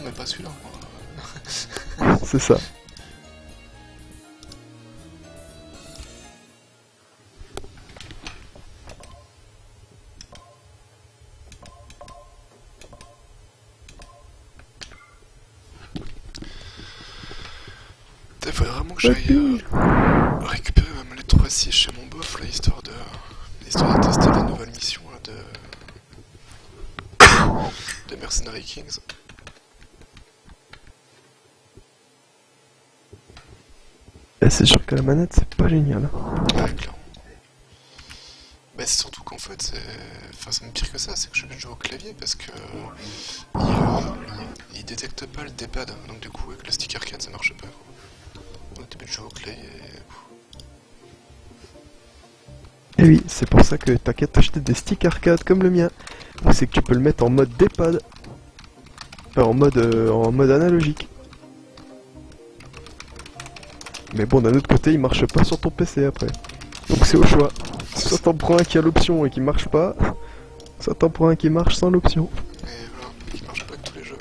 mais pas celui-là. C'est ça. Il faudrait vraiment que j'aille récupérer ma manette 3.6 chez mon bof, là, histoire de tester la nouvelle mission là, de Mercenary Kings. Et c'est sûr que la manette c'est pas génial. Ouais, clairement. Bah, c'est surtout qu'en fait, c'est même pire que ça, c'est que je joue au clavier parce que il détecte pas le D-pad, donc du coup avec le stick arcade ça marche pas. Donc t'es obligé de jouer au clavier. Et oui, c'est pour ça que t'as qu'à t'acheter des sticks arcade comme le mien. C'est que tu peux le mettre en mode D-pad. Enfin, en mode analogique. Mais bon, d'un autre côté, il marche pas sur ton PC après. Donc c'est au choix. Soit t'en prends un qui a l'option et qui marche pas, soit t'en prends un qui marche sans l'option. Et voilà, qui marche pas avec tous les jeux.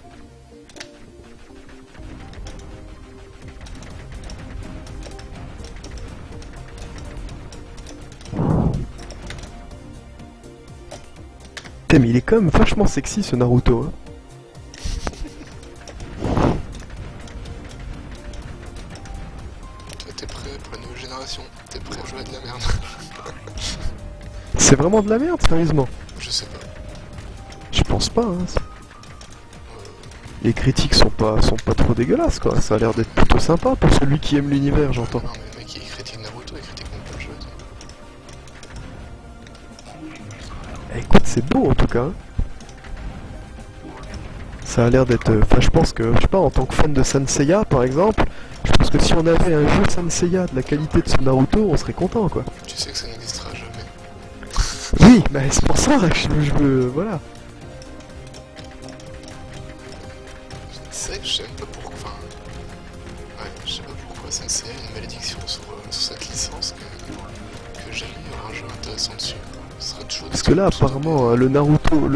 Putain, mais il est quand même vachement sexy ce Naruto. Hein. Toi t'es prêt pour la nouvelle génération, t'es prêt à jouer à de la merde. C'est vraiment de la merde, sérieusement. Je sais pas. Je pense pas. Hein. Les critiques sont pas trop dégueulasses quoi. Ça a l'air d'être plutôt sympa pour celui qui aime l'univers, j'entends. Non mais le mec il critique Naruto, il critique même pas le jeu. Écoute, c'est beau en tout cas. Hein. Ça a l'air d'être... Enfin, je pense que, je sais pas, en tant que fan de Sanseiya par exemple, je pense que si on avait un jeu Sanseiya de la qualité de ce Naruto, on serait content quoi. Tu sais que ça n'existera jamais. Oui, mais c'est pour ça que je veux... Voilà. C'est vrai que je sais même pas pourquoi. Enfin. Ouais, je sais pas pourquoi Sensei a une malédiction sur cette licence que jamais il y aura un jeu intéressant dessus. Ce sera toujours Parce que là, apparemment, le Naruto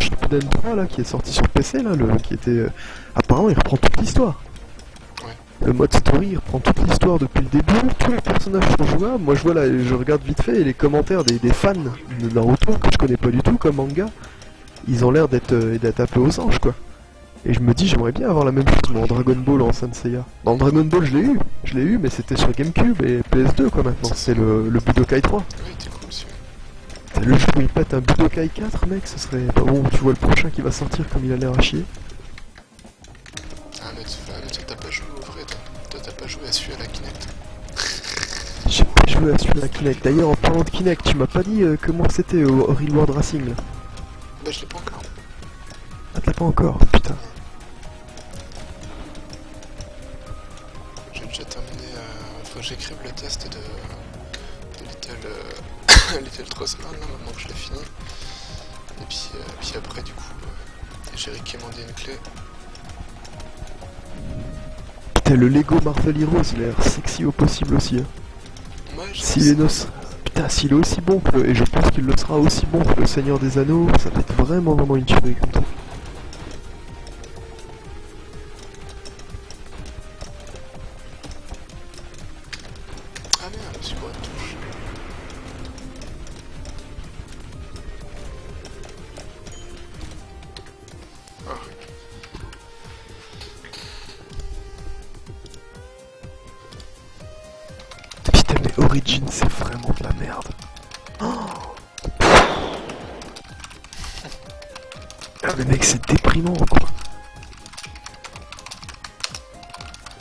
Shippuden 3, là, qui est sorti sur PC, là, qui était... apparemment, il reprend toute l'histoire. Ouais. Le mode story, il reprend toute l'histoire depuis le début, tous les personnages sont jouables. Moi, je vois là, je regarde vite fait les commentaires des fans de Naruto, que je connais pas du tout comme manga. Ils ont l'air d'être un peu aux anges, quoi. Et je me dis, j'aimerais bien avoir la même chose, moi, en Dragon Ball, en Sanseiya. Dans Dragon Ball, je l'ai eu, mais c'était sur GameCube et PS2, quoi, maintenant. C'est le Budokai 3. Oui, t'es cool celui-là. Le jeu où il pète un Budokai 4, mec, ce serait pas bon. Tu vois le prochain qui va sortir comme il a l'air à chier. Ah, mais t'as pas joué au vrai, toi t'as pas joué à celui à la Kinect. J'ai pas joué à celui-là Kinect. D'ailleurs, en parlant de Kinect, tu m'as pas dit comment c'était au Real World Racing là. Bah, je l'ai pas encore. Ah, t'as pas encore, putain. J'ai déjà terminé. Faut que j'écrive le test de Little Trustman, là, maintenant que je l'ai fini. Et puis après, du coup, j'ai recommandé une clé. Putain, le Lego Marvel Heroes, il a l'air sexy au possible aussi. Hein. Ouais, S'il est Putain, s'il est aussi bon que et je pense qu'il le sera aussi bon que le Seigneur des Anneaux, ça va être vraiment une tuerie comme ça. Ah merde, je me suis pas de touche. Ah. Putain, mais Origin, c'est vraiment de la merde. Oh ah, mais mec, c'est déprimant, quoi.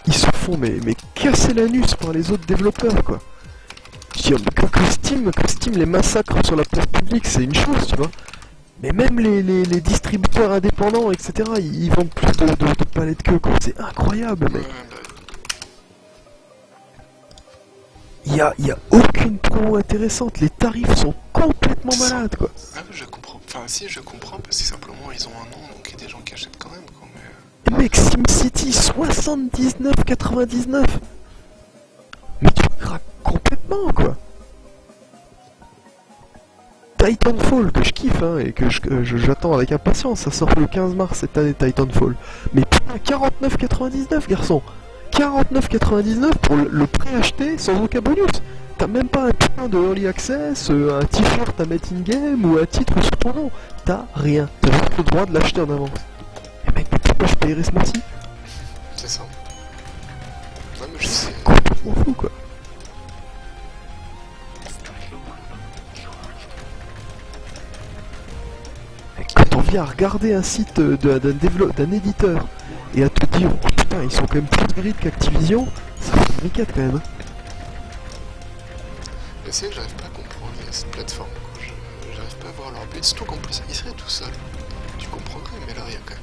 Ils se font, mais casser l'anus par les autres développeurs, quoi. Je veux dire, que Steam les massacre sur la place publique, c'est une chose, tu vois. Mais même les distributeurs indépendants, etc., ils vendent plus de palais de queue, quoi. C'est incroyable, mec. Il y a aucune promo intéressante, les tarifs sont complètement malades, quoi. Ah oui, je comprends. Enfin, si, je comprends, parce que simplement ils ont un nom, donc il y a des gens qui achètent quand même, quoi, mais... Mec, SimCity, 79,99. Mais tu craques complètement, quoi. Titanfall, que je kiffe, hein, et que j'attends avec impatience. Ça sort le 15 mars cette année, Titanfall. Mais putain, putain, 49,99 garçon. 49,99 pour le préacheté sans aucun bonus. T'as même pas un putain de early access, un t-shirt à mettre in-game ou un titre sur ton nom. T'as rien. T'as juste le droit de l'acheter en avance. Et mec, mais pourquoi je payerais ce mois-ci? C'est ça. Ouais, mais je sais. Complètement fou quoi. Et quand on vient à regarder un site d'un éditeur et à te dire oh, putain ils sont quand même plus mérites qu'Activision, ça fait une briquette quand même. Mais c'est que j'arrive pas à comprendre cette plateforme. J'arrive pas à voir leur but. Surtout qu'en plus ils seraient tout seuls. Tu comprendrais, mais là il y a quand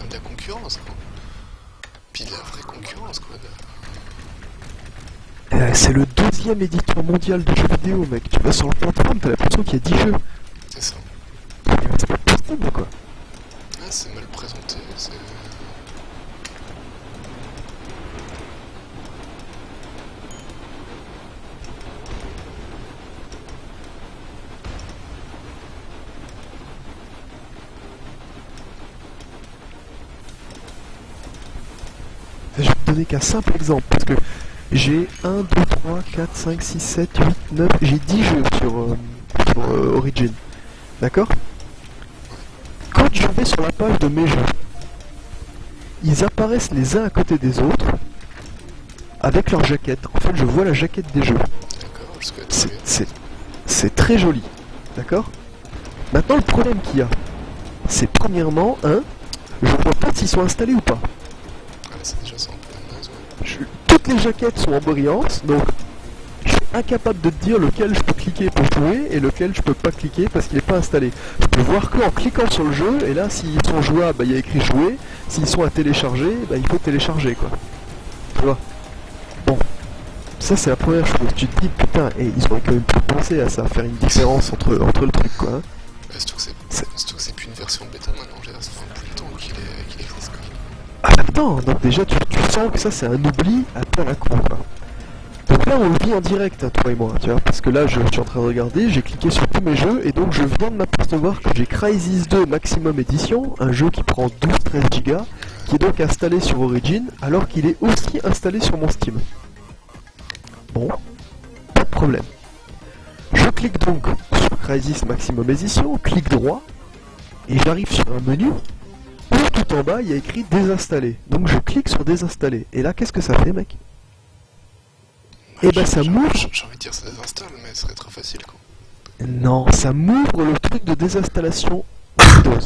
même de la concurrence quoi. Puis de la vraie concurrence quoi. C'est le deuxième éditeur mondial de jeux vidéo mec. Tu vas sur le plateforme, t'as l'impression qu'il y a 10 jeux. C'est ça. C'est pas possible quoi. Ah, c'est mal présenté, c'est... Je vais te donner qu'un simple exemple, parce que j'ai 1, 2, 3, 4, 5, 6, 7, 8, 9, j'ai 10 jeux sur Origin. D'accord? Quand je vais sur la page de mes jeux, ils apparaissent les uns à côté des autres, avec leur jaquette. En fait, je vois la jaquette des jeux. D'accord, jusqu'à là C'est très joli. D'accord? Maintenant, le problème qu'il y a, c'est premièrement, je vois pas s'ils sont installés ou pas. Ah, c'est déjà ça un peu naze, ouais. Toutes les jaquettes sont en brillance, donc je suis incapable de te dire lequel je peux cliquer pour jouer et lequel je peux pas cliquer parce qu'il n'est pas installé. Je peux voir que en cliquant sur le jeu, et là s'ils sont jouables, bah, il y a écrit jouer, s'ils sont à télécharger, bah, il faut télécharger quoi. Tu vois? Bon, ça c'est la première chose. Tu te dis putain, et ils auraient quand même pu penser à ça, faire une différence entre le truc quoi. Hein. Bah, surtout que c'est plus une version bêta maintenant, ça fait un peu de temps qu'il existe quoi. Ah attends, donc déjà tu sens que ça c'est un oubli à peu à la con quoi. Donc là on le vit en direct, hein, toi et moi, tu vois, parce que là je suis en train de regarder, j'ai cliqué sur tous mes jeux et donc je viens de m'apercevoir que j'ai Crysis 2 Maximum Edition, un jeu qui prend 12-13 Go, qui est donc installé sur Origin, alors qu'il est aussi installé sur mon Steam. Bon, pas de problème. Je clique donc sur Crysis Maximum Edition, clic droit, et j'arrive sur un menu où tout en bas il y a écrit désinstaller. Donc je clique sur désinstaller, et là qu'est-ce que ça fait mec? Et bah ça m'ouvre... J'ai envie de dire ça désinstalle, mais ce serait trop facile quoi. Non, ça m'ouvre le truc de désinstallation Windows.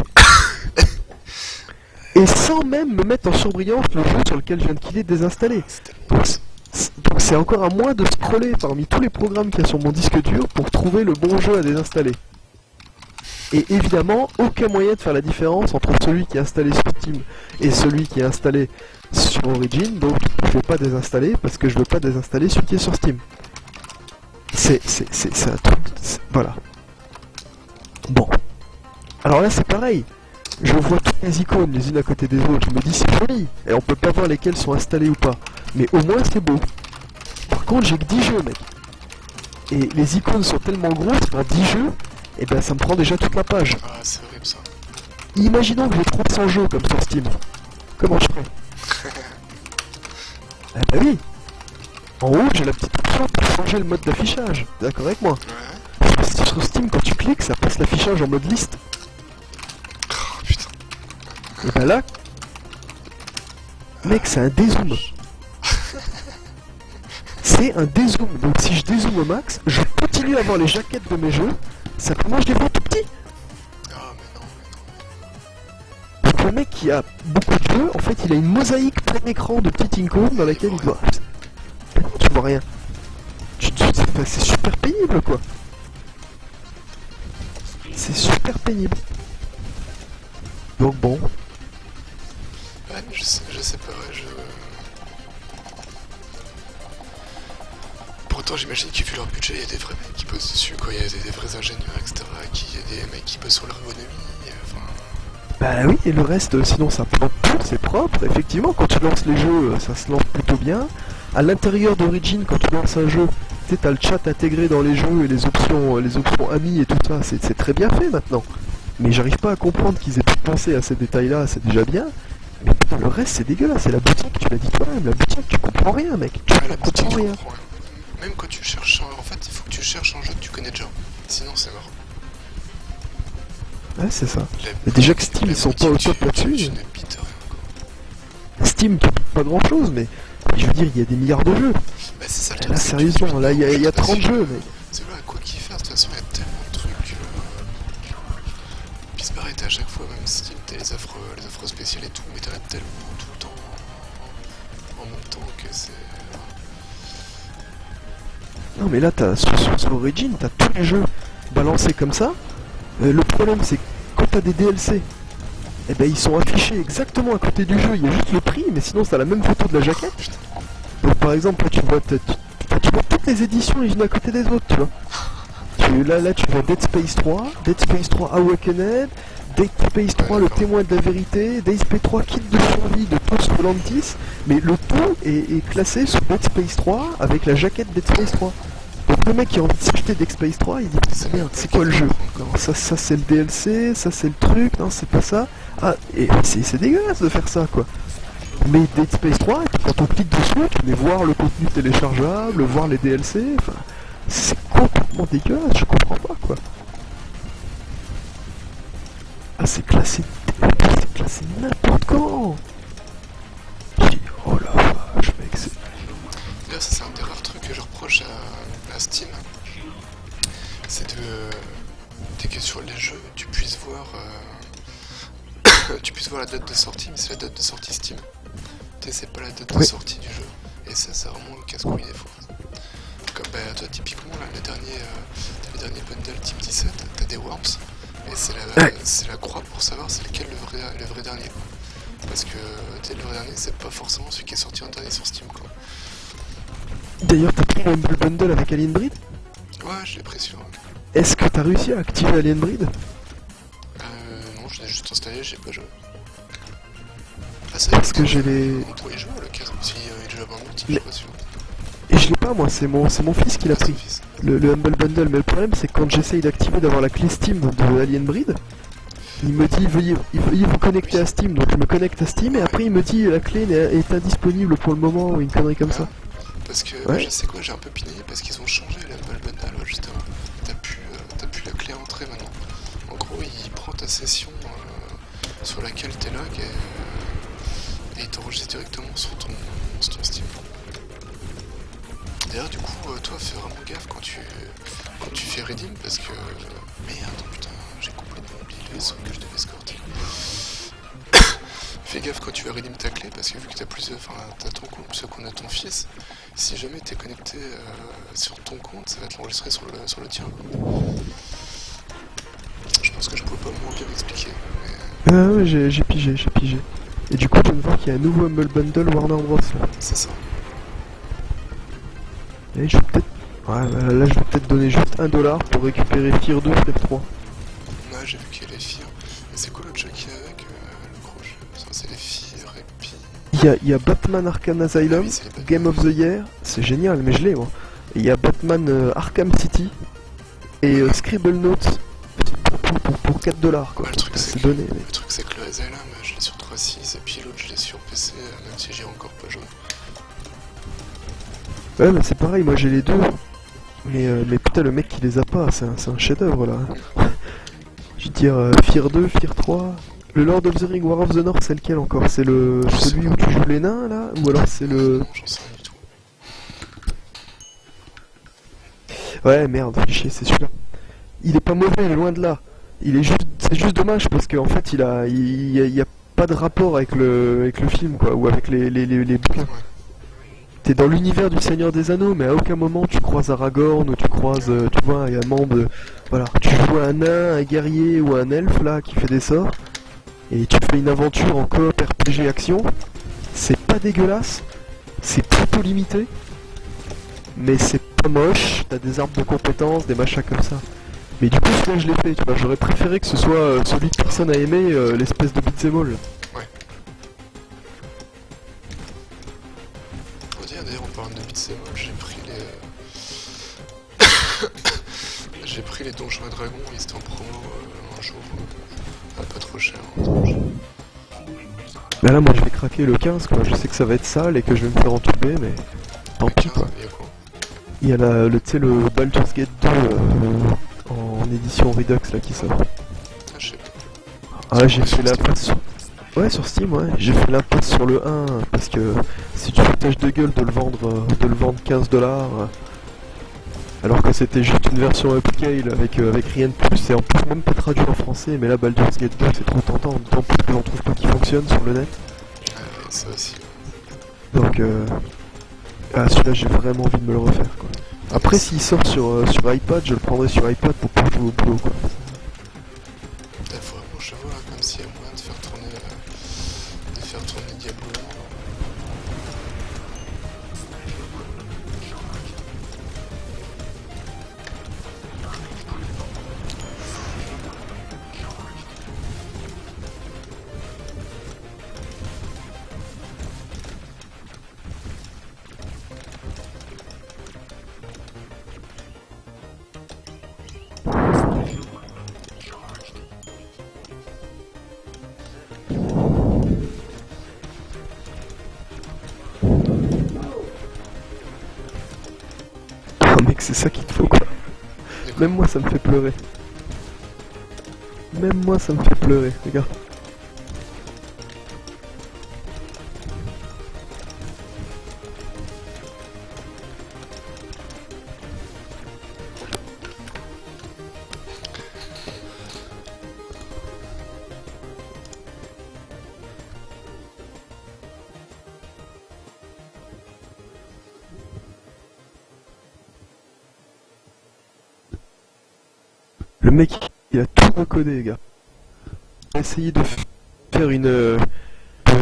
Et sans même me mettre en surbrillance le jeu sur lequel je viens de cliquer désinstaller. Donc c'est encore à moi de scroller parmi tous les programmes qu'il y a sur mon disque dur pour trouver le bon jeu à désinstaller. Et évidemment, aucun moyen de faire la différence entre celui qui est installé sur Steam et celui qui est installé sur Origin, donc je vais pas désinstaller parce que je veux pas désinstaller celui qui est sur Steam. C'est un truc... Voilà. Bon. Alors là c'est pareil. Je vois toutes les icônes les unes à côté des autres, je me dis c'est joli, et on peut pas voir lesquelles sont installées ou pas. Mais au moins c'est beau. Par contre j'ai que 10 jeux mec. Et les icônes sont tellement grosses, en 10 jeux, et ben ça me prend déjà toute la page. Ah, c'est horrible ça. Imaginons que j'ai 300 jeux comme sur Steam. Comment je fais? Ah bah oui. En haut j'ai la petite option pour changer le mode d'affichage. T'es d'accord avec moi? Ouais. Sur Steam quand tu cliques ça passe l'affichage en mode liste. Oh putain. Et bah là... Mec c'est un dézoom. C'est un dézoom. Donc si je dézoome au max, je continue à voir les jaquettes de mes jeux. Simplement je les vois tout petits. Ah mais non. Donc le mec qui a beaucoup de jeux, en fait il a une mosaïque plein écran de petites icônes dans laquelle il doit... Tu vois rien. C'est super pénible quoi. C'est super pénible. Donc bon. Ouais, je sais pas, ouais, Pourtant j'imagine qu'ils vu leur budget, il y a des vrais mecs qui bossent dessus, quoi, il y a des vrais ingénieurs, etc. Il y a des mecs qui bossent sur l'ergonomie, enfin... Bah oui, et le reste, sinon ça plante tout, c'est propre. Effectivement, quand tu lances les jeux, ça se lance plutôt bien. À l'intérieur d'Origin, quand tu lances un jeu, tu sais, t'as le chat intégré dans les jeux et les options amis et tout ça, c'est très bien fait maintenant. Mais j'arrive pas à comprendre qu'ils aient pu penser à ces détails-là, c'est déjà bien. Mais putain, le reste c'est dégueulasse. Et la boutique, tu l'as dit toi-même, la boutique, tu comprends rien, mec. Tu Ouais, la boutique, comprends tu rien. comprends rien. Même quand tu cherches en fait, il faut que tu cherches un jeu que tu connais déjà. Sinon, c'est mort. Ouais, c'est ça. La- Mais déjà que Steam, la ils sont pas au boutique, top là-dessus. Tu ne bites rien, quoi. Steam, tu payes pas grand chose, mais je veux dire, il y a des milliards de jeux. Bah, c'est ça le Et truc. là, c'est que sérieusement, là, il y a 30 jeux, mec. C'est vrai, à quoi qu'il fasse, de toute façon, il y a tellement de trucs. Puis c'est pareil, t'as à chaque fois, même Steam, t'as les offres spéciales et tout, mais t'en as tellement tout le temps en même temps que c'est. Non, mais là, sur Origin, t'as tous les jeux balancés comme ça. Le problème, c'est que quand t'as des DLC, eh ben, ils sont affichés exactement à côté du jeu. Il y a juste le prix, mais sinon, t'as la même photo de la jaquette. Donc, par exemple, là, tu vois toutes les éditions, les unes à côté des autres, tu vois. Là, tu vois Dead Space 3, Dead Space 3 Awakened, Dead Space 3 Le Témoin de la Vérité, Dead Space 3 Kit de survie de Post Volantis, mais le tout est classé sur Dead Space 3 avec la jaquette Dead Space 3. Donc le mec qui a envie de s'acheter Dead Space 3, il dit merde, c'est quoi le jeu? Non, ça c'est le DLC, ça c'est le truc, non c'est pas ça. Ah, et c'est dégueulasse de faire ça quoi. Mais Dead Space 3, et puis quand on clique dessus, tu peux voir le contenu téléchargeable, voir les DLC, enfin, c'est complètement dégueulasse, je comprends pas quoi. Ah, c'est classé n'importe quand. Je dis, oh la vache, mec, c'est. D'ailleurs, ça, c'est un des rares trucs que je reproche à Steam. C'est dès que sur les jeux, tu puisses voir la date de sortie, mais c'est la date de sortie Steam. Tu sais, c'est pas la date de sortie du jeu. Et ça, c'est vraiment le casse-couille des fois. Comme bah, toi, typiquement, là, t'as les derniers bundles Team 17, t'as des Worms, et c'est la croix pour savoir c'est lequel le vrai dernier. Quoi. Parce que le vrai dernier, c'est pas forcément celui qui est sorti en dernier sur Steam. Quoi. D'ailleurs, t'as pris le Humble Bundle avec Alien Breed? Ouais, je l'ai pris sur. Est-ce que t'as réussi à activer Alien Breed? Non, je l'ai juste installé, j'ai pas joué. Ah, ça y est, Parce que j'ai les. on pourrait y jouer à l'occasion, si il joue en multi, je suis pas sûr. Et je l'ai pas moi, c'est mon fils qui l'a pris. Le Humble Bundle, mais le problème c'est que quand j'essaye d'activer d'avoir la clé Steam de Alien Breed, il me dit veuillez vous connecter à Steam, donc je me connecte à Steam et après il me dit la clé est indisponible pour le moment ou une connerie comme ça. Parce que Ouais. je sais quoi, j'ai un peu piné parce qu'ils ont changé le Humble Bundle justement. T'as plus la clé à entrée maintenant. En gros, il prend ta session sur laquelle t'es log et il t'enregistre directement sur ton Steam. D'ailleurs, du coup, toi, fais vraiment gaffe quand tu fais redeem parce que. Merde, putain, j'ai complètement oublié le vaisseau que je devais escorter. Fais gaffe quand tu vas redeem ta clé parce que vu que t'as ton compte, ce qu'on a ton fils, si jamais t'es connecté sur ton compte, ça va te l'enregistrer sur le tien. Je pense que je pouvais pas moins bien m'expliquer. Mais... Ouais, j'ai pigé. Et du coup, je viens de voir qu'il y a un nouveau Humble Bundle Warner Bros. Là. C'est ça. Et je vais peut-être. Ouais, là je vais peut-être donner juste $1 pour récupérer Fear 2, Fear 3. Ouais, j'ai vu qu'il y a les Fear. Et c'est quoi l'autre jeu qu'il y a avec le gros jeu? Ça, c'est les Fear et puis. Il y a Batman Arkham Asylum, Ah oui, c'est les Batman. Game of the Year, c'est génial, mais je l'ai moi. Et il y a Batman Arkham City et Scribble Notes pour $4 quoi. Ouais, le truc, c'est donné. Mais... Le truc c'est que le Asylum, je l'ai sur 3.6 et puis l'autre je l'ai sur PC, même si j'ai encore pas joué. Ouais, mais c'est pareil, moi j'ai les deux. Mais putain, le mec qui les a pas, c'est un chef-d'œuvre là. Je veux dire, Fear 2, Fear 3. Le Lord of the Ring War of the North, c'est lequel encore? C'est celui où tu joues les nains là? Ou alors c'est le. Non, j'en sais rien du tout. Ouais, merde, chier, c'est celui-là. Il est pas mauvais, loin de là. C'est juste dommage parce qu'en fait, il y a pas de rapport avec le film quoi, ou avec les bouquins. Ouais. T'es dans l'univers du Seigneur des Anneaux, mais à aucun moment tu croises Aragorn ou tu croises, tu vois, un membre. Voilà, tu joues un nain, un guerrier ou un elfe là qui fait des sorts, et tu fais une aventure en coop RPG action. C'est pas dégueulasse, c'est plutôt limité, mais c'est pas moche. T'as des arbres de compétences, des machins comme ça. Mais du coup, celui-là je l'ai fait, tu vois, j'aurais préféré que ce soit celui que personne a aimé, l'espèce de beat'em all. Faut dire d'ailleurs en parlant de beat'em all, j'ai pris les Donjons et Dragons, ils étaient en promo un jour, pas trop cher. Bah là, moi je vais craquer le 15, quoi. Je sais que ça va être sale et que je vais me faire entuber, mais tant Le pis, 15, quoi. il y a quoi? Il y a tu sais, le Baldur's Gate 2 en édition Redux là qui sort. Ah, je sais pas. Ah, j'ai Sur fait la Steam. passe sur... Ouais, sur Steam, ouais. J'ai fait la passe sur le 1 parce que c'est du foutage de gueule de le vendre 15 $, alors que c'était juste une version upscale avec rien de plus et en plus même pas traduit en français. Mais là, Baldur's Gate 2, c'est trop tentant, d'autant plus que j'en trouve pas qui fonctionne sur le net. Ah, ouais, ça aussi. Donc, ah, celui-là, j'ai vraiment envie de me le refaire, quoi. Après, s'il sort sur iPad, je le prendrai sur iPad pour pouvoir jouer au boulot, quoi. Vraiment, je vois là, comme s'il y a moyen de faire tourner Diablo. Oh, mec, c'est ça qu'il te faut, quoi. Et quoi? Même moi, ça me fait pleurer. Même moi, ça me fait pleurer, regarde. Le mec, il a tout recodé, les gars. Il a essayé de faire de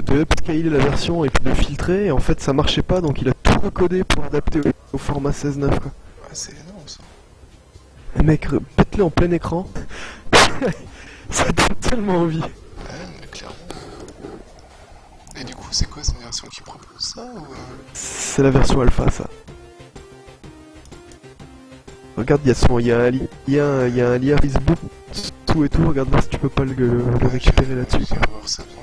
upscaler la version et puis de filtrer, et en fait ça marchait pas, donc il a tout recodé pour adapter au format 16:9, quoi. Ah, c'est énorme ça. Le mec, pète-le en plein écran. Ça donne tellement envie. Ouais, mais clairement. Et du coup, c'est quoi cette version qui propose ça ou C'est la version alpha, ça. Regarde, il y a un lien Facebook, tout et tout, regarde voir si tu peux pas le récupérer là-dessus, Je quoi. vais voir ça devant.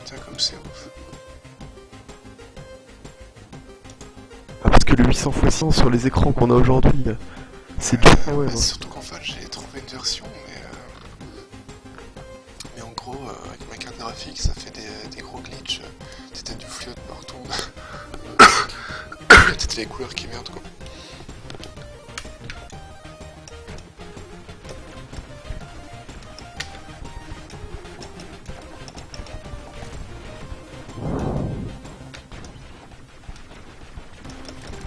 Putain, comme c'est ouf. Ah, parce que le 800x100 sur les écrans qu'on a aujourd'hui, c'est du quand même, hein. Surtout qu'en fait, j'ai trouvé une version, mais en gros, avec ma carte graphique, ça fait des gros glitches. T'as du flotte partout. T'as les couleurs qui merdent, quoi.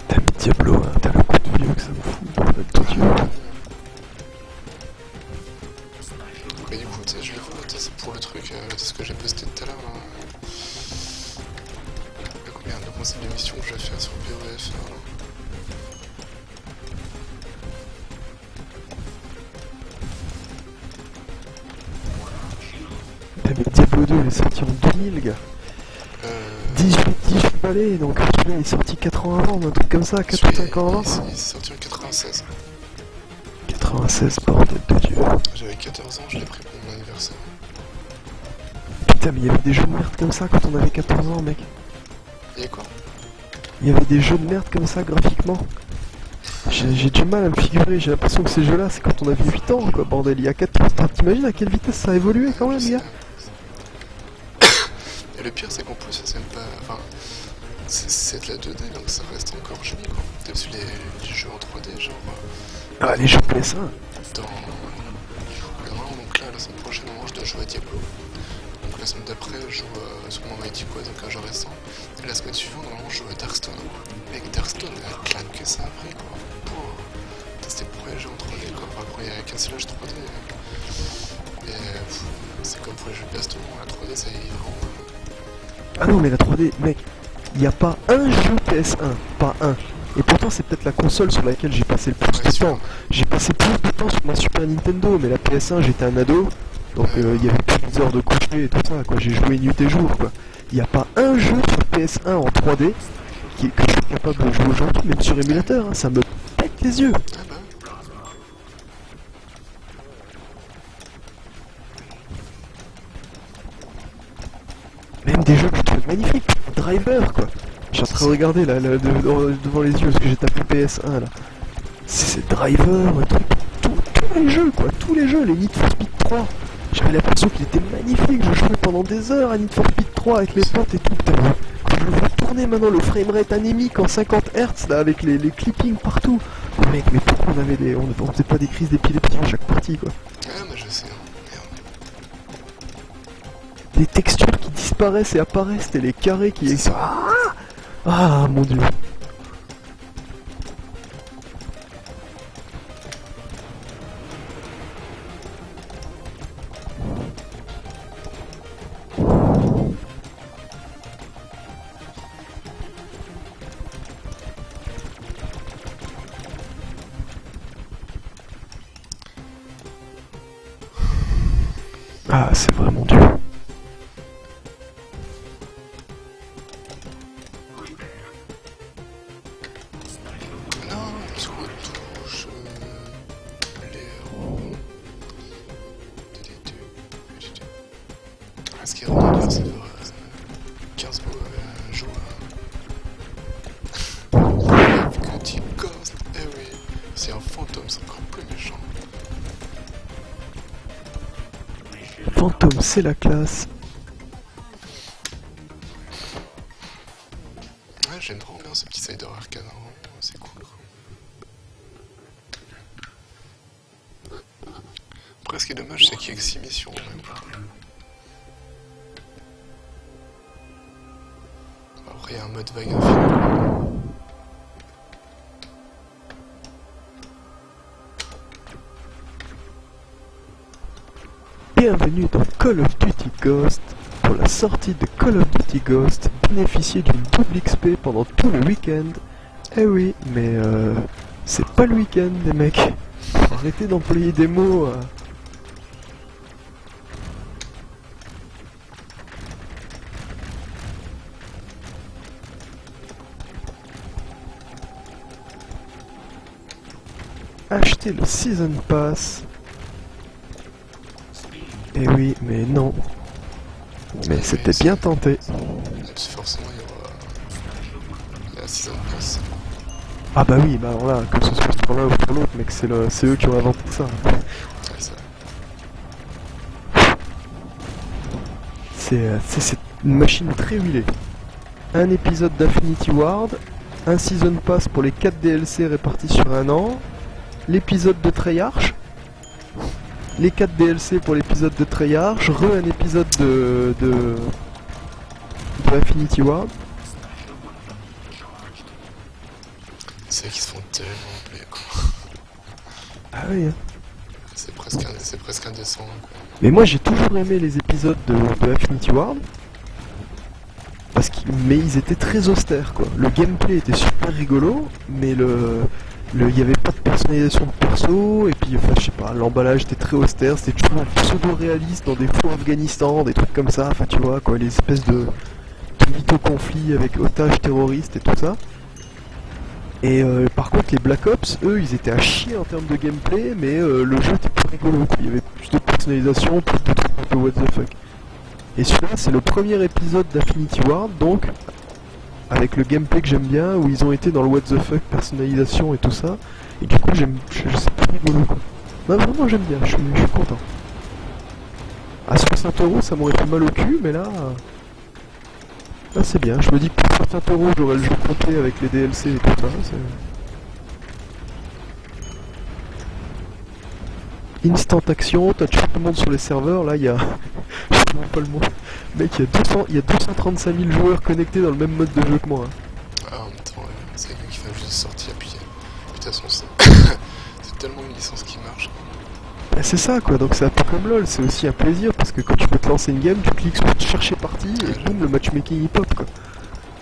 T'as mis Diablo, hein, t'as le coup de vieux que ça me fout, bordel de Dieu. Mais du coup, tu sais, je vais voir, c'est pour le truc, c'est ce que j'ai posté tout à l'heure. Combien de concepts de mission que je vais faire sur POF. T'as mis Diablo 2, il est sorti en 2000, gars. 18 balais, donc celui-là il est sorti 4 ans avant, un truc comme ça, 4 ou 5 ans avant. Il est sorti en 96. 96, bordel de Dieu. J'avais 14 ans, je l'ai pris pour mon anniversaire. Putain, mais il y avait des jeux de merde comme ça quand on avait 14 ans, mec. Et quoi? Il y avait des jeux de merde comme ça graphiquement. J'ai du mal à me figurer, j'ai l'impression que ces jeux-là, c'est quand on avait 8 ans, quoi, bordel. Il y a 4 ans, t'imagines à quelle vitesse ça a évolué quand même, gars? Et le pire, c'est qu'en plus, c'est même pas. Enfin, c'est de la 2D, donc ça reste encore joli, quoi. T'as vu les jeux en 3D, genre. Ah, les jeux PS1. Dans. Normalement, donc là, la semaine prochaine, moi, je dois jouer à Diablo. Donc la semaine d'après, je joue à ce qu'on m'avait dit, quoi, donc un jeu récent. Et la semaine suivante, normalement, je joue à Darkstone. Mec, Darkstone, elle clame que ça après, quoi. C'était le premier jeu en 3D, quoi. Enfin, après, il y a qu'un seul âge 3D. Mais c'est comme pour les jeux de baston, la 3D, ça y est vraiment. Ah non, mais la 3D, mec, il n'y a pas un jeu PS1, pas un. Et pourtant, c'est peut-être la console sur laquelle j'ai passé le plus de temps. J'ai passé plus de temps sur ma Super Nintendo, mais la PS1, j'étais un ado, donc il y avait plus d'heures de coucher et tout ça, quoi. J'ai joué nuit et jour, quoi. Il n'y a pas un jeu sur PS1 en 3D que je suis capable de jouer aujourd'hui, même sur émulateur, hein, ça me pète les yeux. Ah bah. même des jeux que je trouve magnifiques. Driver, quoi. Je suis en train de regarder là, devant les yeux parce que j'ai tapé PS1 là. C'est Driver, tous les jeux, quoi. Tous les jeux, les Need for Speed 3. J'avais l'impression qu'il était magnifique. Je jouais pendant des heures à Need for Speed 3 avec les potes et tout. Putain, quand je le vois tourner maintenant, le framerate anémique en 50 Hz là, avec les clippings partout. Oh, mec, mais pourquoi on faisait pas des crises d'épilepsie à chaque partie, quoi. Ah, mais je sais, hein. Des textures qui disparaissent et apparaissent, c'était les carrés qui... Ah mon dieu. Ah, c'est vraiment dur. Non, sur la touche, les héros, ce qui est vraiment bien, c'est de voir 15 jours. Que Deep Ghost, eh oui, c'est un fantôme, c'est encore plus méchant. Fantôme, c'est la classe. Ouais, j'aime trop bien ce petit side arcade, hein. C'est cool. Après, ce qui est dommage, c'est qu'il y a que 6 missions même. Après, il y a un mode vague infini. Bienvenue dans Call of Duty Ghost. Pour la sortie de Call of Duty Ghost, bénéficiez d'une double XP pendant tout le week-end. Eh oui, mais c'est pas le week-end, les mecs. Arrêtez d'employer des mots. Achetez le Season Pass. Eh oui, mais non. Mais c'était bien tenté. Forcément, il y aura la Season Pass. Ah bah oui, bah alors là, que ce soit sur l'un ou sur l'autre, mec, c'est eux qui ont inventé ça. Ouais, ça. C'est une machine très huilée. Un épisode d'Infinity Ward, un Season Pass pour les 4 DLC répartis sur un an, l'épisode de Treyarch, les 4 DLC pour l'épisode de Treyarch, un épisode de Infinity Ward. C'est vrai qu'ils se font tellement plaisir, quoi. Ah oui, hein. C'est presque indécent, quoi. Mais moi j'ai toujours aimé les épisodes de Infinity Ward. Mais ils étaient très austères, quoi. Le gameplay était super rigolo, mais il y avait pas de personnalisation de perso, et puis enfin je sais pas, l'emballage était très austère, c'était toujours pseudo-réaliste dans des faux Afghanistan, des trucs comme ça, enfin tu vois quoi, les espèces de mytho-conflits avec otages terroristes et tout ça. Et par contre les Black Ops, eux ils étaient à chier en termes de gameplay, mais le jeu était plus rigolo, quoi. Il y avait plus de personnalisation, plus de trucs un peu what the fuck. Et celui-là c'est le premier épisode d'Infinity Ward, donc avec le gameplay que j'aime bien, où ils ont été dans le what the fuck, personnalisation et tout ça, et du coup c'est pas rigolo, quoi. Non vraiment j'aime bien, je suis content. À 60€ ça m'aurait fait mal au cul, mais là c'est bien, je me dis que pour 60€ j'aurais le jeu complet avec les DLC et tout ça, c'est... Instant action, t'as tué tout le monde sur les serveurs, là il y a... je sais même pas le mot. Mec, il y a 235 000 joueurs connectés dans le même mode de jeu que moi. Hein. Ah, en même temps, c'est quelqu'un qui fait juste sortir, puis de toute façon, c'est tellement une licence qui marche. Bah, c'est ça quoi, donc c'est un peu comme LoL, c'est aussi un plaisir parce que quand tu peux te lancer une game, tu cliques sur chercher partie et boum, le matchmaking il pop quoi.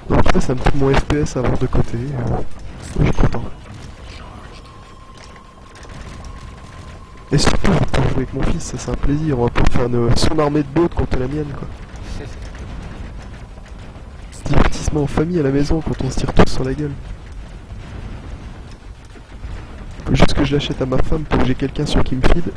Donc là, ça me fait mon FPS à avoir de côté. Je suis content. Et surtout, je vais pouvoir jouer avec mon fils, ça c'est un plaisir, on va pouvoir faire son armée de bots contre la mienne quoi. Divertissement en famille à la maison quand on se tire tous sur la gueule. Faut juste que je l'achète à ma femme pour que j'ai quelqu'un sur qui me feed.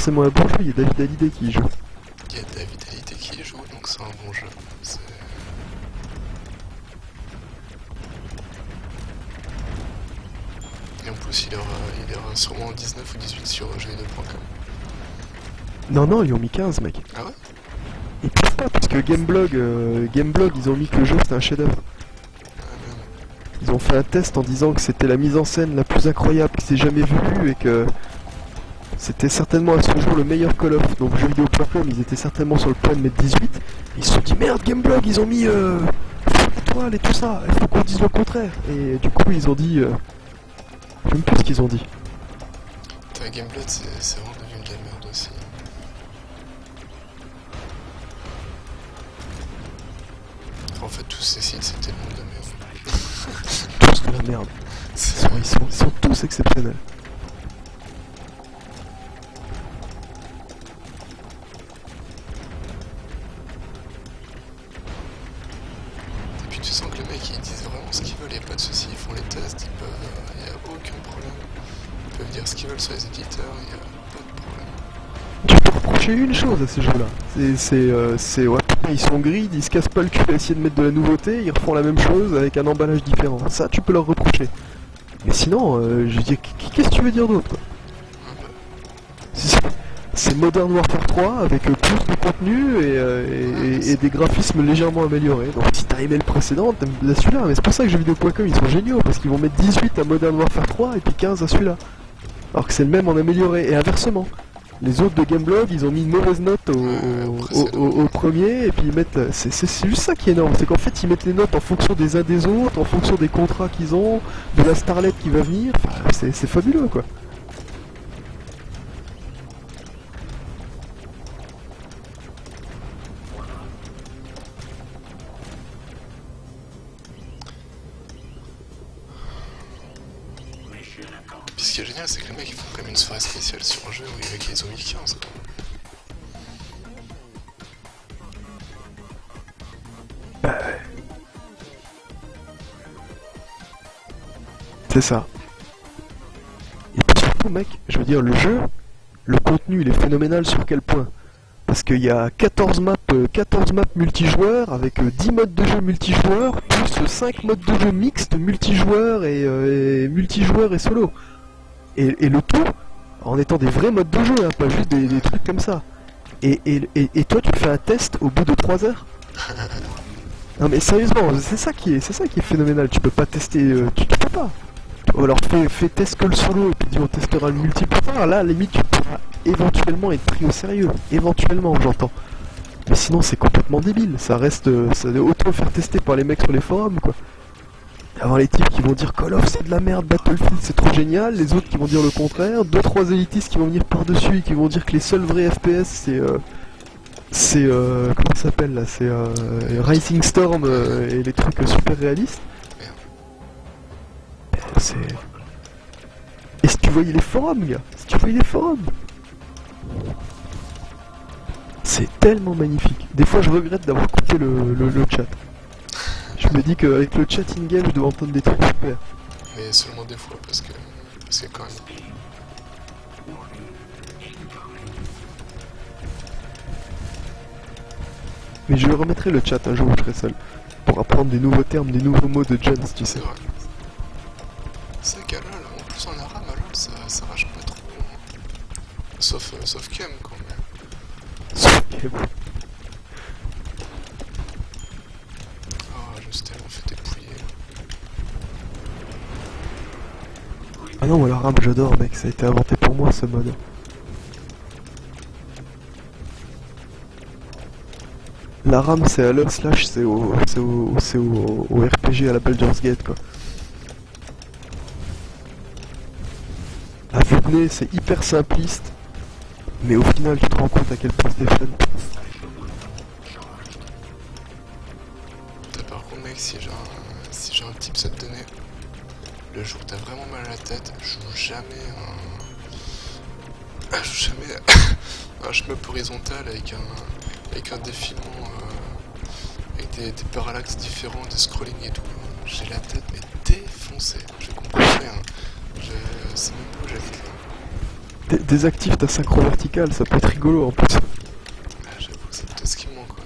forcément un bon jeu, il y a David Hallyday qui y joue. Il y a David Hallyday qui y joue, donc c'est un bon jeu. Et en plus, il aura sûrement 19 ou 18 sur jeuxvideo.com. Non, ils ont mis 15, mec. Ah ouais? Ils peuvent pas, parce que Gameblog, ils ont mis que le jeu c'était un chef-d'œuvre. Ils ont fait un test en disant que c'était la mise en scène la plus incroyable qu'ils aient jamais vue et que c'était certainement à ce jour le meilleur Call of. Donc jeuxvideo.com, ils étaient certainement sur le point de mettre 18. Ils se sont dit merde, Gameblog, ils ont mis étoile et tout ça, il faut qu'on dise le contraire. Et du coup, ils ont dit. J'aime plus ce qu'ils ont dit. Putain, Gameblood, c'est vraiment devenu de la merde aussi. En fait, tous ces sites, c'est tellement de la merde. Tous de la merde. Ils sont tous exceptionnels. Et puis tu sens que les mecs, ils disent vraiment ce qu'ils veulent, il n'y a pas de soucis, ils font les tests, ils peuvent, il n'y a aucun problème. Ils peuvent dire ce qu'ils veulent sur les éditeurs, il n'y a pas de problème. Tu peux reprocher une chose à ces jeux-là. Ouais, ils sont gris, ils se cassent pas le cul à essayer de mettre de la nouveauté, ils refont la même chose avec un emballage différent. Ça, tu peux leur reprocher. Mais sinon, je veux dire, qu'est-ce que tu veux dire d'autre, quoi? C'est Modern Warfare 3 avec plus de contenu et des graphismes légèrement améliorés. Donc si t'as aimé le précédent, t'aimes bien celui-là. Mais c'est pour ça que jeuxvideo.com ils sont géniaux, parce qu'ils vont mettre 18 à Modern Warfare 3 et puis 15 à celui-là. Alors que c'est le même en amélioré, et inversement. Les autres de Gameblog, ils ont mis une mauvaise note au premier, et puis ils mettent... C'est juste ça qui est énorme, c'est qu'en fait ils mettent les notes en fonction des uns des autres, en fonction des contrats qu'ils ont, de la starlet qui va venir, enfin, c'est fabuleux quoi. Puis ce qui est génial, c'est que les mecs ils font quand même une soirée spéciale sur un jeu où ils ont mis 15 quoi. C'est ça. Et puis surtout mec, je veux dire le jeu, le contenu il est phénoménal sur quel point? Parce qu'il y a 14 maps multijoueurs avec 10 modes de jeu multijoueurs, plus 5 modes de jeu mixtes multijoueurs et multijoueurs et solo. Et le tout en étant des vrais modes de jeu, hein, pas juste des trucs comme ça. Et toi tu fais un test au bout de 3 heures? Non mais sérieusement, c'est ça qui est phénoménal, tu peux pas tester, tu peux pas. Ou alors fais test que le solo et puis dis on testera le multi plus tard, là à la limite tu pourras éventuellement être pris au sérieux, éventuellement j'entends. Mais sinon c'est complètement débile, ça reste, ça doit autant faire tester par les mecs sur les forums quoi. Avoir les types qui vont dire Call of c'est de la merde, Battlefield c'est trop génial, les autres qui vont dire le contraire, 2-3 élitistes qui vont venir par dessus et qui vont dire que les seuls vrais FPS c'est comment ça s'appelle là, c'est Rising Storm et les trucs super réalistes. C'est... Et si tu voyais les forums, gars, si tu voyais les forums, c'est tellement magnifique. Des fois, je regrette d'avoir coupé le chat. Je me dis qu'avec le chat in-game, je dois entendre des trucs super. Mais seulement des fois, parce que quand même... Mais je remettrai le chat un jour où je serai seul, pour apprendre des nouveaux termes, des nouveaux mots de Jones, tu sais. C'est vrai. C'est qu'à LoL, en plus en arabe, à LoL, ça rage pas trop. Sauf Kem, quand même. Sauf Kem. Oh, je me suis tellement fait dépouiller. Ah non, alors rap, j'adore, mec, ça a été inventé pour moi, ce mode. La RAM, c'est à l'heure slash, c'est au RPG à la Baldur's Gate, quoi. À vue de nez, c'est hyper simpliste, mais au final, tu te rends compte à quel point c'est fun. Par contre, mec, si j'ai un tips à te donner, le jour où t'as vraiment mal à la tête, joue jamais un shmup horizontal avec un défilement, avec des parallaxes différents, des scrolling et tout. J'ai la tête mais défoncée, je comprends rien. Je sais même pas où j'habite là. Désactive ta synchro verticale, ça peut être rigolo en plus. Ah, j'avoue que c'est tout ce qui me manque, quoi.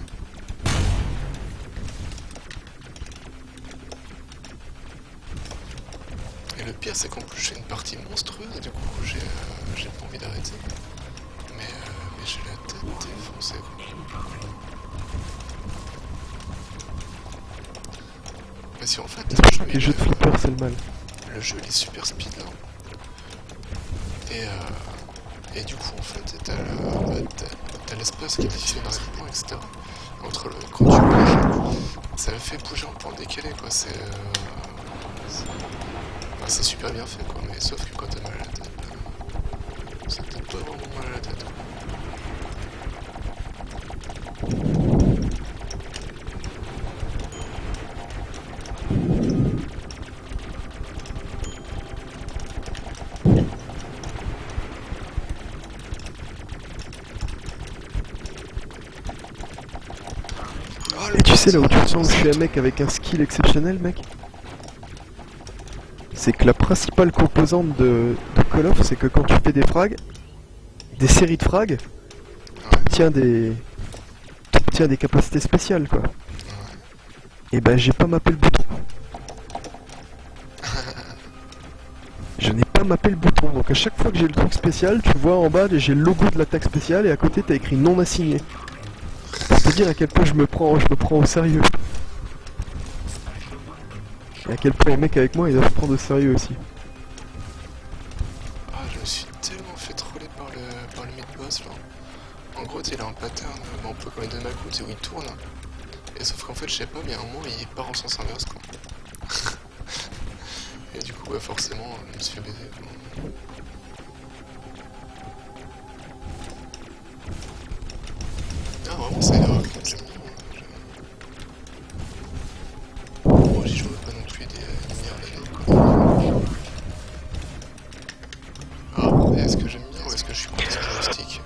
Et le pire, c'est qu'en plus, j'ai une partie monstrueuse, et du coup, j'ai pas envie d'arrêter. Mais j'ai la tête défoncée, quoi. Parce qu'en fait, Les jeux de flipper, c'est le mal. le jeu, il est super speed, là. Et du coup, en fait, t'as l'espace qui diffuse rapidement, etc. Quand tu bouges, ça le fait bouger en point décalé, quoi. C'est super bien fait, quoi. Mais sauf que quand t'as mal à la tête, ça te donne pas vraiment mal à la tête. Et tu sais là où tu sens que je suis un mec avec un skill exceptionnel, mec? C'est que la principale composante de Call of, c'est que quand tu fais des frags, des séries de frags, t'obtiens des capacités spéciales, quoi. Et ben j'ai pas mappé le bouton. Je n'ai pas mappé le bouton, donc à chaque fois que j'ai le truc spécial, tu vois en bas j'ai le logo de l'attaque spéciale et à côté t'as écrit non assigné. Pour te dire à quel point je me prends au sérieux. Et à quel point les mecs avec moi ils doivent se prendre au sérieux aussi. Ah, je me suis tellement fait troller par le mid-boss, là. En gros, il a un pattern, un peu comme les deux Makou, où il tourne. Et sauf qu'en fait, je sais pas, mais à un moment, il part en sens inverse, quoi. Et du coup, ouais, forcément, je me suis fait baiser, quoi. Ah, vraiment, ça a l'air j'aime bien. Bon, j'y jouerai pas non plus des milliards d'années, quoi. Ah, est-ce que j'aime bien ou est-ce que je suis parti sur le stick?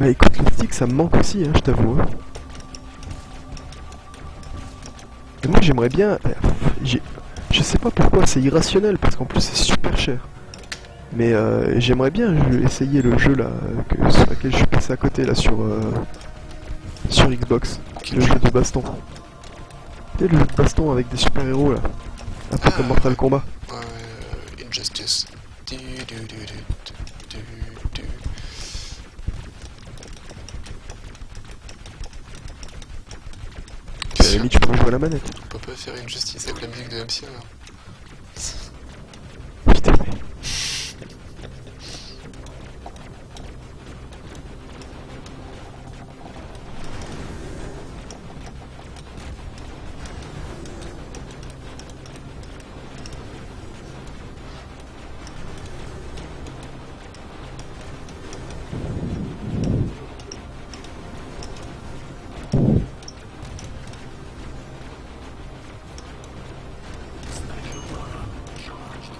Bah écoute, le stick ça me manque aussi, hein, je t'avoue. Hein. Et moi j'aimerais bien... Je sais pas pourquoi, c'est irrationnel parce qu'en plus c'est super cher. Mais j'aimerais bien essayer le jeu là, sur lequel je suis passé à côté là sur Xbox. Le jeu de baston. Tu sais, le jeu de baston avec des super héros là. Un peu comme Mortal Kombat. Injustice. À la limite, tu peux jouer à la manette. On peut pas faire Injustice avec la musique de MCA là. Putain, mais...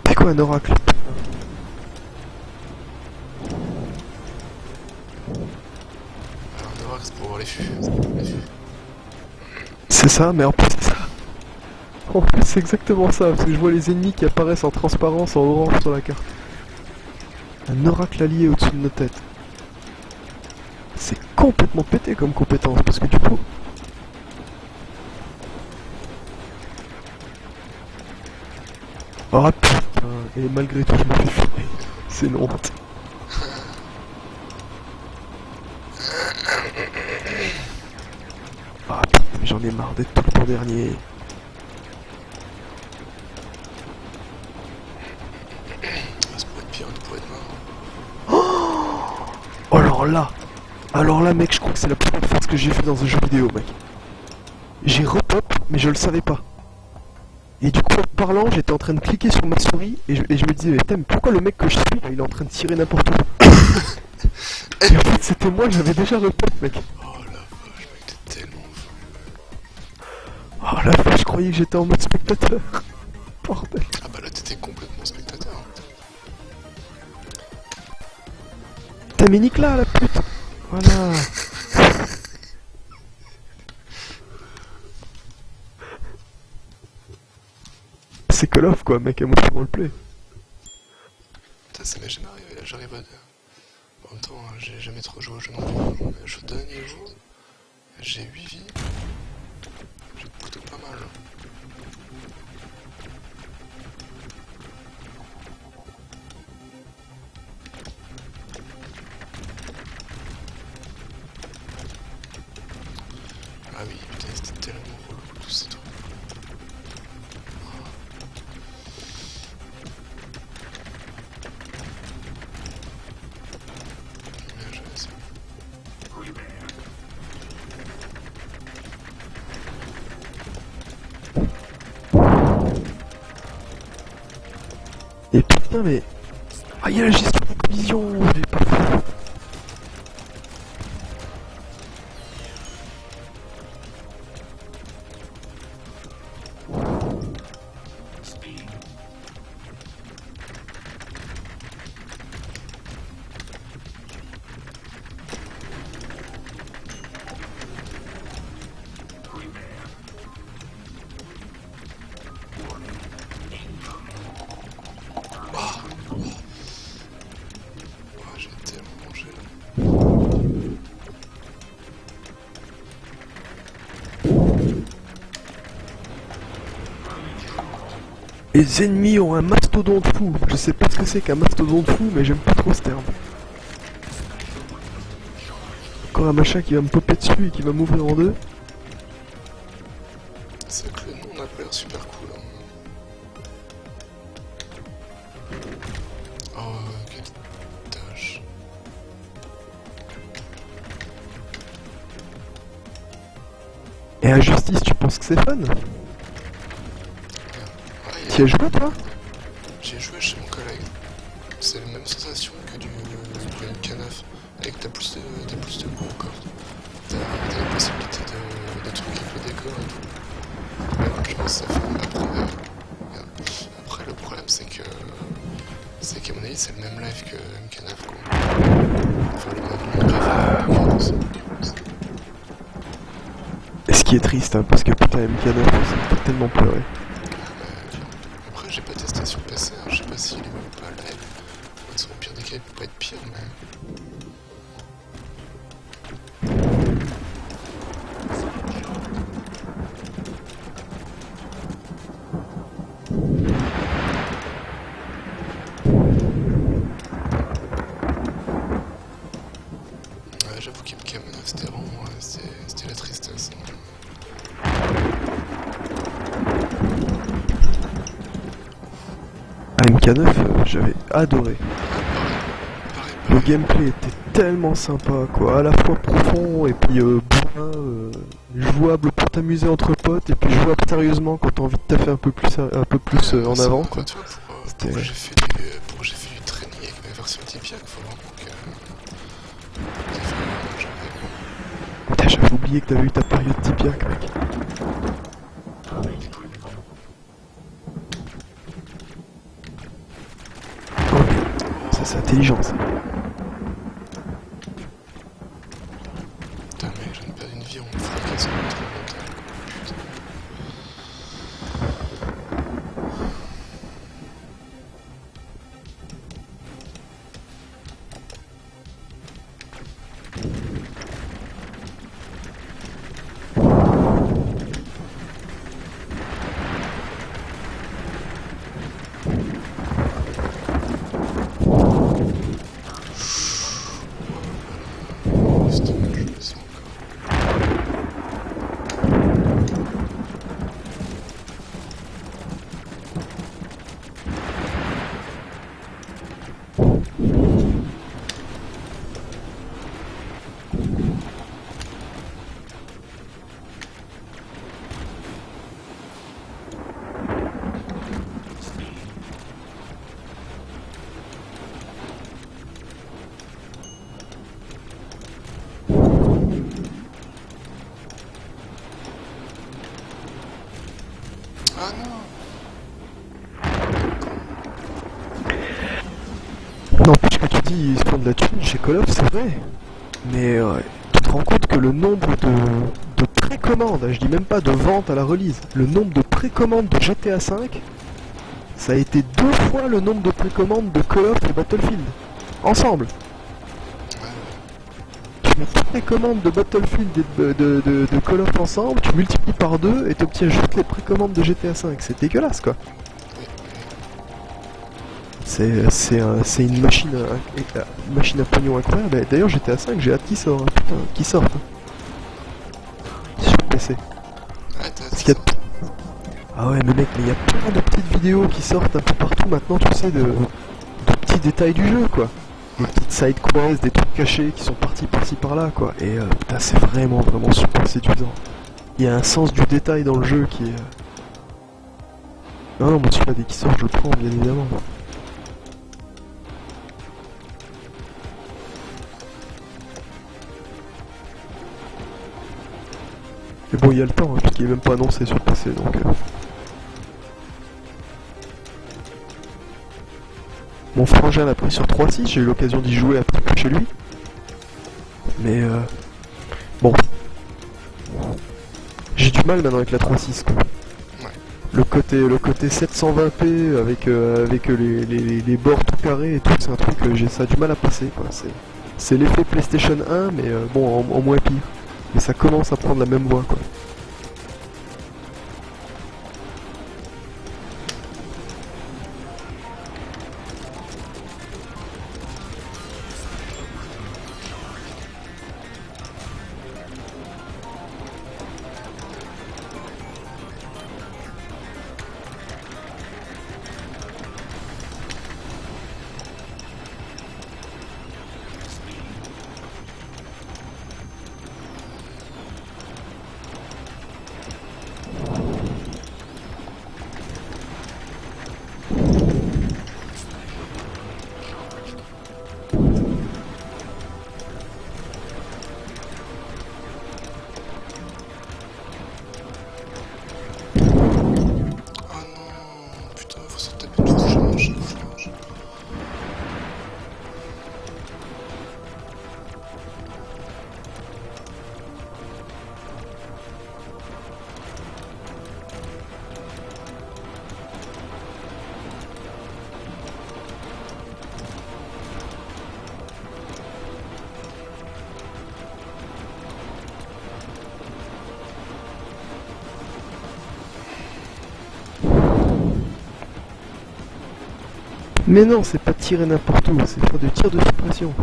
C'est quoi un oracle? Alors, un oracle, c'est pour voir les fûts. C'est ça, mais en plus c'est ça. En plus c'est exactement ça, parce que je vois les ennemis qui apparaissent en transparence en orange sur la carte. Un oracle allié au-dessus de nos têtes. C'est complètement pété comme compétence, parce que du coup... Oh putain, et malgré tout je me fais fumer. C'est une honte. Ah putain, mais j'en ai marre d'être tout le temps dernier. Ça pourrait être pire, on pourrait être mort. Oh alors là mec, je crois que c'est la plus grande force que j'ai fait dans un jeu vidéo mec. J'ai repop, mais je le savais pas. Et du coup en parlant, j'étais en train de cliquer sur ma souris et je me disais mais putain, mais pourquoi le mec que je suis, il est en train de tirer n'importe où. Et en fait c'était moi, j'avais déjà repop mec. Oh la vache, mec, t'es tellement fou. Oh la vache, je croyais que j'étais en mode spectateur. Bordel. Ah bah là, t'étais complètement spectateur. T'as mis Nick là, la pute. Voilà. C'est Call of quoi, mec, à moi je roleplay. ça m'est jamais arrivé, là j'arrive à... En même temps, j'ai jamais trop joué au jeu non plus. Je joue dernier niveau, j'ai 8 vies. J'ai plutôt pas mal. Ah oui, putain, c'était tellement relou tous ces trucs. Bien joué, ça. Et putain, mais. Ah, il y a la gestion de collision, j'ai pas fait. J'ai tellement mangé là. Les ennemis ont un mastodonte fou. Je sais pas ce que c'est qu'un mastodonte fou, mais j'aime pas trop ce terme. Encore un machin qui va me popper dessus et qui va m'ouvrir en deux. C'est que le nom n'a pas l'air super cool. Hein. Oh, quelle tâche. Et Injustice, tu penses que c'est fun? Tu as joué toi? J'ai joué chez mon collègue. C'est la même sensation que du MK9. Avec t'as plus de goût encore. T'as la possibilité de trucs avec le décor et tout. Mais je pense que ça fait après le problème c'est qu'à mon avis c'est le même live que MK9 quoi. Enfin le même live que MK9. Et ce qui est triste, hein, parce que putain MK9, ça me fait tellement pleurer. Après j'ai pas testé sur PC, hein. Je sais pas s'il est mieux ou pas live. Au pire des cas il peut pas être pire mais... Ouais, j'avoue qu'MK9 c'était vraiment... c'était la tristesse. Ah, MK9, j'avais adoré. Le gameplay était tellement sympa, quoi, à la fois profond et puis bourrin, jouable pour t'amuser entre potes et puis jouable sérieusement quand t'as envie de taffer un peu plus en avant, quoi. Tu vois, pour que j'ai fait du training avec ma version Tipiak, faut vraiment que... Putain, j'avais oublié que t'avais eu ta période Tipiak, mec. Oh, ça c'est intelligent, ça. Putain mec, je viens de perdre une vie, on me fracasse sur le truc mental. Putain. Ah non. N'empêche que tu dis ils se prennent de la thune chez Call of, c'est vrai. Mais tu te rends compte que le nombre de précommandes, je dis même pas de vente à la release, le nombre de précommandes de GTA V, Ça a été 2 fois le nombre de précommandes de Call of et Battlefield. Ensemble. Ouais, Tu mets toutes les commandes de Battlefield et de Call of ensemble, tu multiplies par 2 et t'obtiens juste les précommandes de GTA V. C'est dégueulasse quoi. oui, C'est une machine, machine à pognon incroyable. D'ailleurs GTA V, j'ai hâte qu'il sorte, hein, putain, qu'il sorte. Sur PC. ouais, Parce qu'il y a... Ah ouais mais mec, mais il y a plein de petites vidéos qui sortent un peu partout maintenant, tu sais, de petits détails du jeu quoi. Des petites side quests, des trucs cachés qui sont partis par-ci par-là quoi. Et putain, c'est vraiment super séduisant. Il y a un sens du détail dans le jeu qui est... Non, moi celui-là dès qu'il sort je le prends bien évidemment. Mais bon, il y a le temps, hein, puisqu'il est même pas annoncé sur PC, donc... Mon frangin l'a pris sur 3.6, j'ai eu l'occasion d'y jouer un peu chez lui. Mais bon. J'ai du mal maintenant avec la 3.6 quoi. Ouais. Le côté 720p avec les bords tout carrés et tout, c'est un truc que j'ai ça a du mal à passer quoi. C'est l'effet PlayStation 1 mais bon en moins pire. Mais ça commence à prendre la même voie quoi. Oh non, putain, faut se taper une fourche chaque fois. Mais non, c'est pas tirer n'importe où, c'est faire du tir de suppression.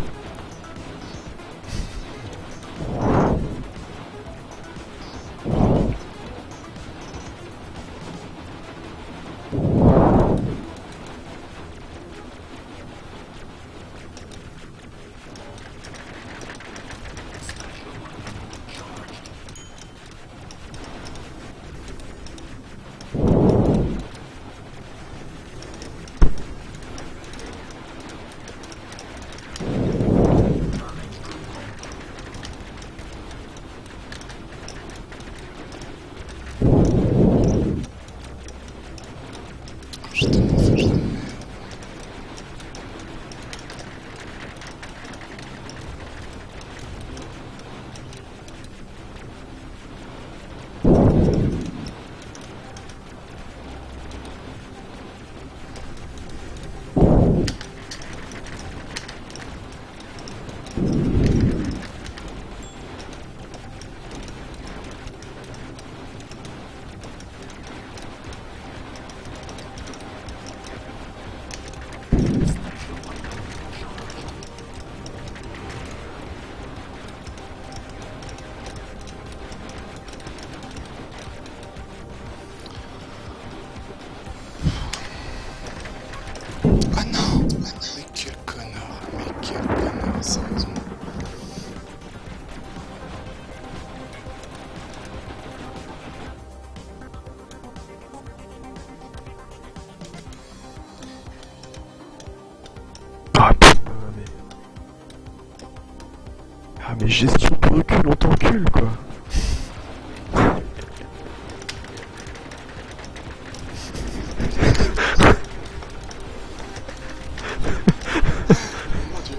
J'ai tellement fait de la merde. Ah non! Mais quel connard, sérieusement. Ah putain, mais... Ah mais gestion de recul, on t'encule quoi. Mon dieu.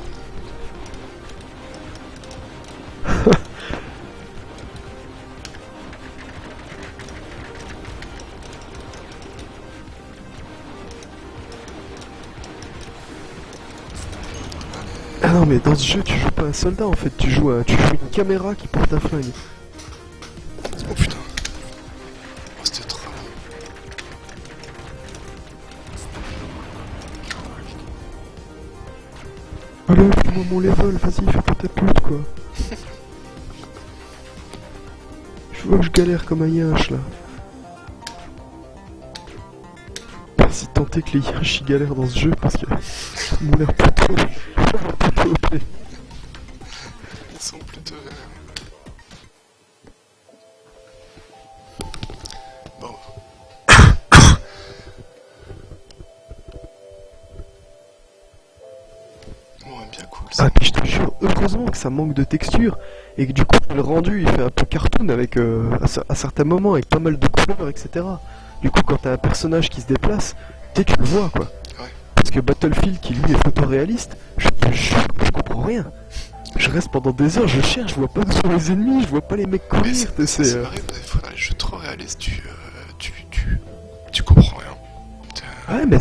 non, mais dans ce jeu, tu joues pas un soldat en fait, tu joues une caméra qui porte un flingue. Oh putain. Oh, c'était trop là. Allez, fais-moi mon level, vas-y, fais pas ta pute quoi. Je vois que je galère comme un yinche là. Si tant est que les yinches ils galèrent dans ce jeu parce que ça m'a l'air plutôt OP. Ils sont plutôt... Bon. Bon, bien cool ça. Ah puis je te jure, heureusement que ça manque de texture et que du coup le rendu il fait un peu cartoon avec à certains moments avec pas mal de couleurs etc. Du coup quand t'as un personnage qui se déplace, tu le vois quoi. Ouais. Parce que Battlefield qui lui est photoréaliste, je te jure que je comprends rien. Je reste pendant des heures, je cherche, je vois pas où sont les ennemis, je vois pas les mecs Mais courir, ça m'arrive des fois dans les jeux trop réalistes, tu comprends rien. Ouais mais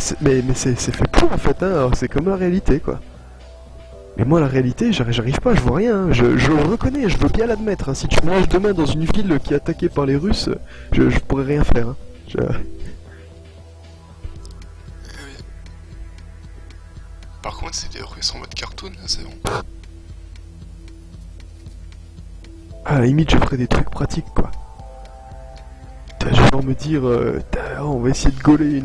c'est fait pour en fait, hein. Alors, c'est comme la réalité quoi. Mais moi la réalité, j'arrive pas, je vois rien, hein. Je le reconnais, je veux bien l'admettre, hein. Si tu me lâches demain dans une ville qui est attaquée par les Russes, je pourrais rien faire, hein. Eh oui. Par contre, si les Russes en mode cartoon, là, c'est bon. À la limite je ferais des trucs pratiques quoi. Genre me dire, on va essayer de gauler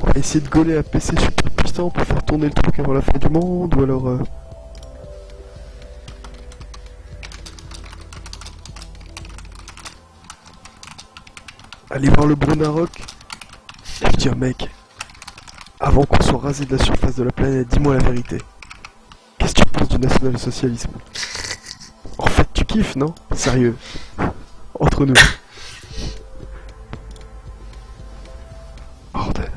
on va essayer de gauler un PC super puissant pour faire tourner le truc avant la fin du monde, ou alors... aller voir le Brunarok et lui dire mec, avant qu'on soit rasé de la surface de la planète, dis-moi la vérité. Qu'est-ce que tu penses du national-socialisme? En fait tu kiffes, non? Sérieux. Entre nous. Bordel.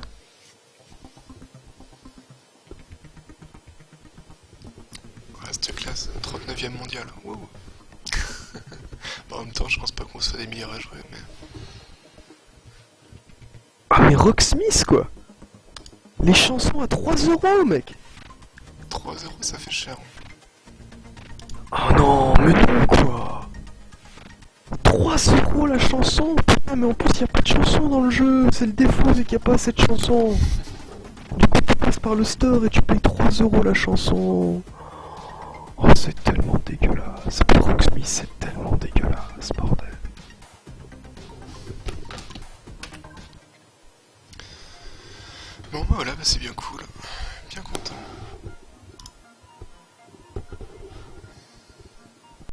Ouais, cette classe, 39ème mondial. Wow. Bon, en même temps, je pense pas qu'on soit des meilleurs à jouer, mais... Ah mais Rocksmith quoi. Les chansons à 3 € mec. 3 euros, ça fait cher. Oh non, mais non quoi. 3 € la chanson. Putain mais en plus y a pas de chanson dans le jeu. C'est le défaut, c'est qu'il y a pas assez de chansons. Du coup tu passes par le store et tu payes 3 € la chanson. Oh c'est tellement dégueulasse. Rocksmith c'est tellement dégueulasse, bordel. Bon, bah voilà, bah c'est bien cool.